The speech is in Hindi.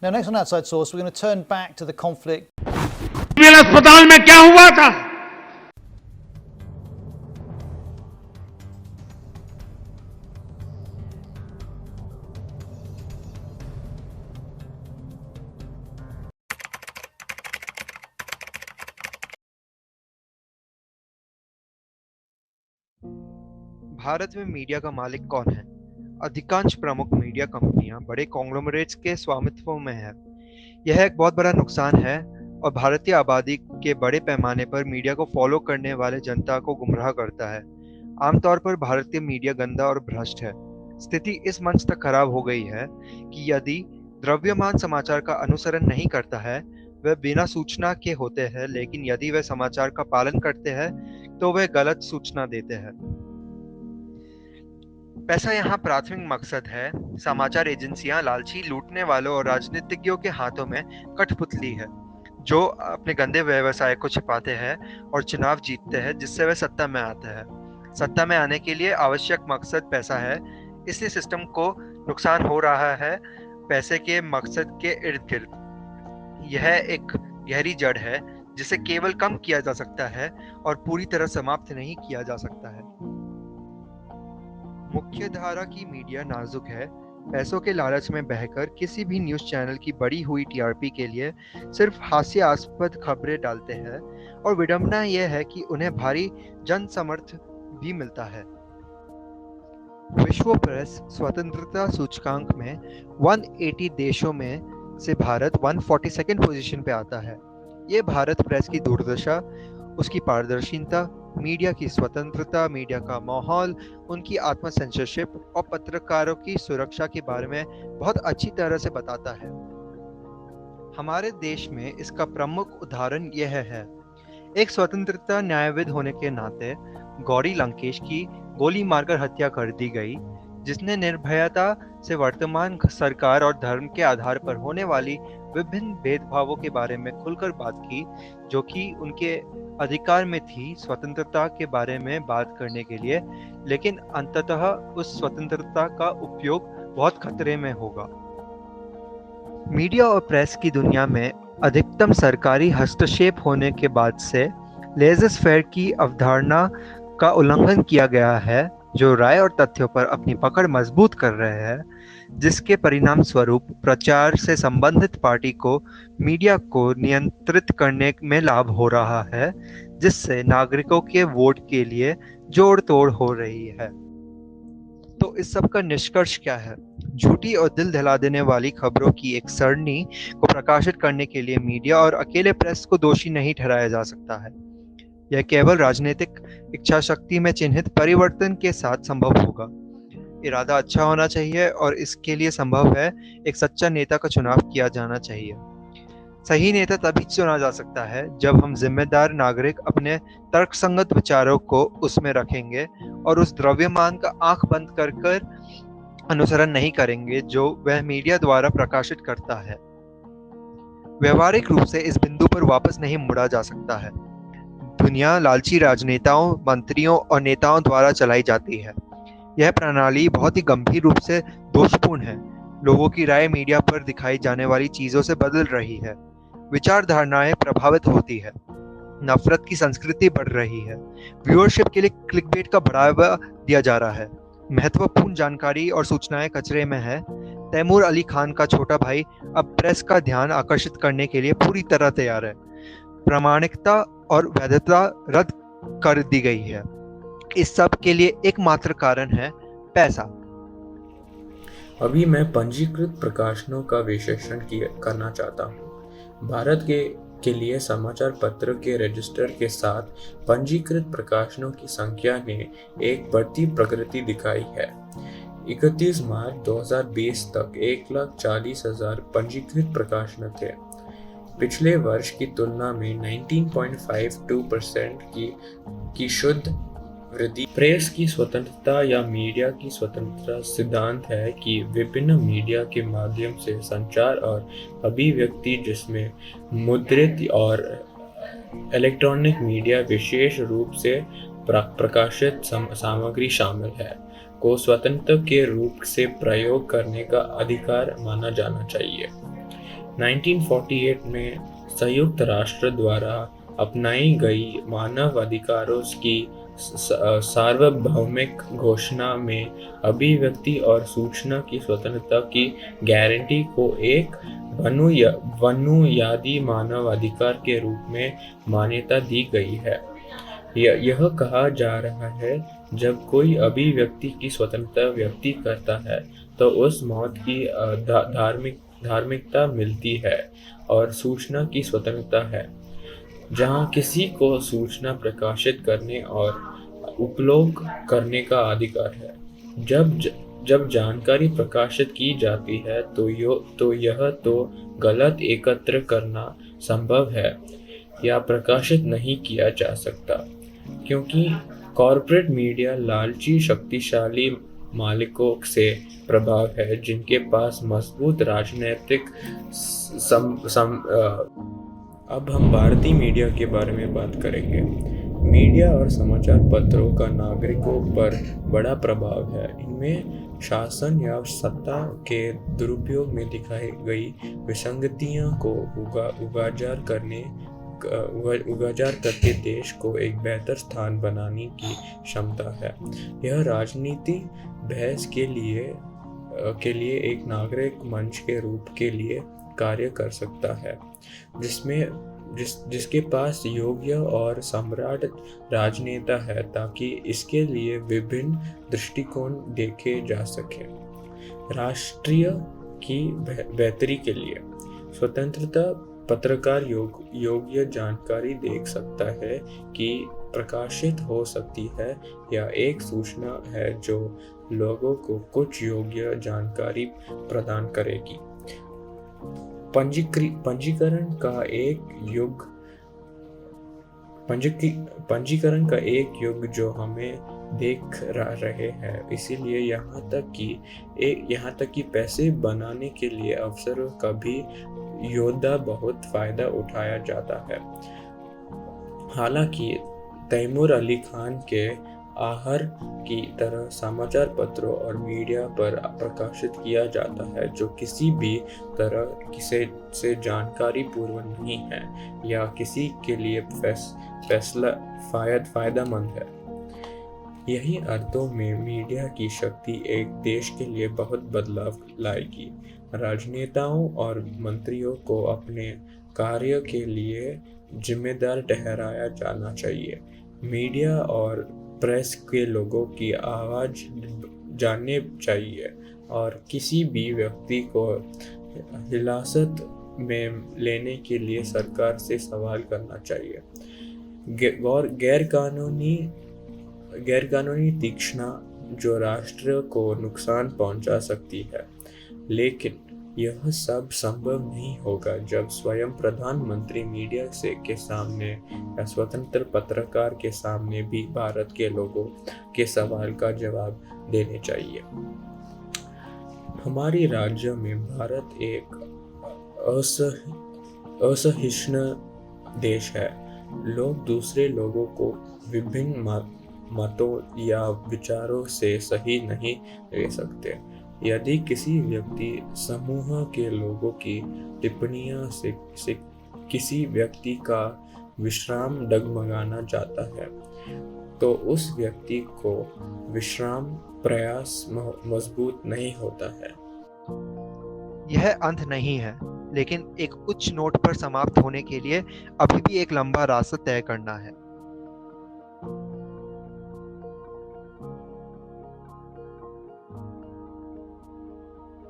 Now, next on Outside Source, we're going to turn back to the conflict. मेरे अस्पताल में क्या हुआ था? भारत में मीडिया का मालिक कौन है? अधिकांश प्रमुख मीडिया कंपनियां बड़े कॉन्ग्लोमरेट्स के स्वामित्व में है। यह एक बहुत बड़ा नुकसान है और भारतीय आबादी के बड़े पैमाने पर मीडिया को फॉलो करने वाले जनता को गुमराह करता है। आमतौर पर भारतीय मीडिया गंदा और भ्रष्ट है। स्थिति इस मंच तक खराब हो गई है कि यदि द्रव्यमान समाचार का अनुसरण नहीं करता है, वह बिना सूचना के होते हैं, लेकिन यदि वह समाचार का पालन करते हैं तो वह गलत सूचना देते हैं। पैसा यहाँ प्राथमिक मकसद है। समाचार एजेंसियां लालची, लूटने वालों और राजनीतिज्ञों के हाथों में कठपुतली है, जो अपने गंदे व्यवसाय को छिपाते हैं और चुनाव जीतते हैं, जिससे वे सत्ता में आते हैं। सत्ता में आने के लिए आवश्यक मकसद पैसा है, इसलिए सिस्टम को नुकसान हो रहा है पैसे के मकसद के इर्द गिर्द। यह एक गहरी जड़ है जिसे केवल कम किया जा सकता है और पूरी तरह समाप्त नहीं किया जा सकता है। मुख्य धारा की मीडिया नाजुक है। पैसों के लालच में बहकर किसी भी न्यूज़ चैनल की बढ़ी हुई टीआरपी के लिए सिर्फ हास्यास्पद खबरें डालते हैं और विडंबना यह है कि उन्हें भारी जन समर्थ भी मिलता है। विश्व प्रेस स्वतंत्रता सूचकांक में 180 देशों में से भारत 142nd पोजीशन पे आता है। ये भारत प्रेस की दुर्दशा, उसकी पारदर्शिता, मीडिया की स्वतंत्रता, मीडिया का माहौल, उनकी आत्म सेंसरशिप और पत्रकारों की सुरक्षा के बारे में बहुत अच्छी तरह से बताता है। हमारे देश में इसका प्रमुख उदाहरण यह है। एक स्वतंत्रता न्यायविद होने के नाते गौरी लंकेश की गोली मारकर हत्या कर दी गई, जिसने निर्भयता से वर्तमान सरकार और धर्म के आधार पर होने वाली विभिन्न भेदभावों के बारे में खुलकर बात की, जो कि उनके अधिकार में थी स्वतंत्रता के बारे में बात करने के लिए, लेकिन अंततः उस स्वतंत्रता का उपयोग बहुत खतरे में होगा। मीडिया और प्रेस की दुनिया में अधिकतम सरकारी हस्तक्षेप होने के बाद से लेज़र फेयर की अवधारणा का उल्लंघन किया गया है, जो राय और तथ्यों पर अपनी पकड़ मजबूत कर रहे हैं, जिसके परिणाम स्वरूप प्रचार से संबंधित पार्टी को मीडिया को नियंत्रित करने में लाभ हो रहा है, जिससे नागरिकों के वोट के लिए जोड़ तोड़ हो रही है। तो इस सब का निष्कर्ष क्या है? झूठी और दिल दहला देने वाली खबरों की एक सरणी को प्रकाशित करने के लिए मीडिया और अकेले प्रेस को दोषी नहीं ठहराया जा सकता है। यह केवल राजनीतिक इच्छा शक्ति में चिन्हित परिवर्तन के साथ संभव होगा। इरादा अच्छा होना चाहिए और इसके लिए संभव है एक सच्चा नेता का चुनाव किया जाना चाहिए। सही नेता तभी चुना जा सकता है जब हम जिम्मेदार नागरिक अपने तर्कसंगत विचारों को उसमें रखेंगे और उस द्रव्यमान का आंख बंद कर अनुसरण नहीं करेंगे जो वह मीडिया द्वारा प्रकाशित करता है। व्यवहारिक रूप से इस बिंदु पर वापस नहीं मुड़ा जा सकता है। दुनिया लालची राजनेताओं, मंत्रियों और नेताओं द्वारा चलाई जाती है। यह प्रणाली बहुत ही गंभीर रूप से दोषपूर्ण है। लोगों की राय मीडिया पर दिखाई जाने वाली चीजों से बदल रही है। विचारधारणाएं प्रभावित होती है। नफरत की संस्कृति बढ़ रही है। व्यूअरशिप के लिए क्लिकबेट का बढ़ावा दिया जा रहा है। महत्वपूर्ण जानकारी और सूचनाएं कचरे में है। तैमूर अली खान का छोटा भाई अब प्रेस का ध्यान आकर्षित करने के लिए पूरी तरह तैयार है। प्रामाणिकता और वैधता रद्द कर दी गई है। इस सब के लिए एकमात्र कारण है पैसा। अभी मैं पंजीकृत प्रकाशनों का विश्लेषण करना चाहता हूँ। भारत के लिए समाचार पत्र के रजिस्टर के साथ पंजीकृत प्रकाशनों की संख्या ने एक बढ़ती प्रगति दिखाई है। 31 मार्च 2020 तक 1,40,000 पंजीकृत प्रकाशन थे। पिछले वर्ष की तुलना में 19.52% की शुद्ध वृद्धि। प्रेस की स्वतंत्रता या मीडिया की स्वतंत्रता सिद्धांत है कि विभिन्न मीडिया के माध्यम से संचार और अभिव्यक्ति, जिसमें मुद्रित और इलेक्ट्रॉनिक मीडिया विशेष रूप से प्रकाशित सामग्री शामिल है, को स्वतंत्र के रूप से प्रयोग करने का अधिकार माना जाना चाहिए। 1948 में संयुक्त राष्ट्र द्वारा अपनाई गई मानव अधिकारों की सार्वभौमिक घोषणा में अभिव्यक्ति और सूचना की स्वतंत्रता की गारंटी को एक बुनियादी मानव अधिकार के रूप में मान्यता दी गई है। यह कहा जा रहा है, जब कोई अभिव्यक्ति की स्वतंत्रता व्यक्ति करता है तो उस मौत की धार्मिकता मिलती है और सूचना की स्वतंत्रता है। जहां किसी को सूचना प्रकाशित करने और उपयोग करने का अधिकार है। जब जानकारी प्रकाशित की जाती है तो यह तो गलत एकत्र करना संभव है या प्रकाशित नहीं किया जा सकता, क्योंकि कॉर्पोरेट मीडिया लालची शक्तिशाली मालिकों से प्रभाव है, जिनके पास मजबूत राजनीतिक अब हम भारतीय मीडिया के बारे में बात करेंगे। मीडिया और समाचार पत्रों का नागरिकों पर बड़ा प्रभाव है। इनमें शासन या सत्ता के दुरुपयोग में दिखाई गई विसंगतियों को उजागर करके देश को एक बेहतर स्थान बनाने की क्षमता है। यह राजनीति बहस के लिए एक नागरिक मंच के रूप के लिए कार्य कर सकता है, जिसके पास योग्य और सम्राट राजनेता है, ताकि इसके लिए विभिन्न दृष्टिकोण देखे जा सके। राष्ट्रीय की बेहतरी के लिए स्वतंत्रता पत्रकार योग्य जानकारी देख सकता है कि प्रकाशित हो सकती है, या एक सूचना है जो लोगों को कुछ योग्य जानकारी प्रदान करेगी। पंजीकरण का एक युग जो हमें देख रहे हैं, इसीलिए यहाँ तक कि पैसे बनाने के लिए अफसरों का भी योद्धा बहुत फायदा उठाया जाता है। हालांकि तैमूर अली खान के आहर की तरह समाचार पत्रों और मीडिया पर प्रकाशित किया जाता है, जो किसी भी तरह से जानकारी पूर्ण नहीं है या किसी के लिए फैसला फायदेमंद है। यही अर्थों में मीडिया की शक्ति एक देश के लिए बहुत बदलाव लाएगी। राजनेताओं और मंत्रियों को अपने कार्य के लिए जिम्मेदार ठहराया जाना चाहिए। मीडिया और प्रेस के लोगों की आवाज़ जाननी चाहिए और किसी भी व्यक्ति को हिरासत में लेने के लिए सरकार से सवाल करना चाहिए। गैरकानूनी तीक्ष्णता जो राष्ट्र को नुकसान पहुंचा सकती है, लेकिन यह सब संभव नहीं होगा जब स्वयं प्रधानमंत्री मीडिया के सामने या स्वतंत्र पत्रकार के सामने भी भारत के लोगों के सवाल का जवाब देने चाहिए। हमारे राज्य में भारत एक असहिष्णु देश है। लोग दूसरे लोगों को विभिन्न मतों या विचारों से सही नहीं ले सकते। यदि किसी व्यक्ति समूह के लोगों की टिप्पणियों से किसी व्यक्ति का विश्राम डगमगाना चाहता है, तो उस व्यक्ति को विश्राम प्रयास मजबूत नहीं होता है। यह अंत नहीं है, लेकिन एक उच्च नोट पर समाप्त होने के लिए अभी भी एक लंबा रास्ता तय करना है।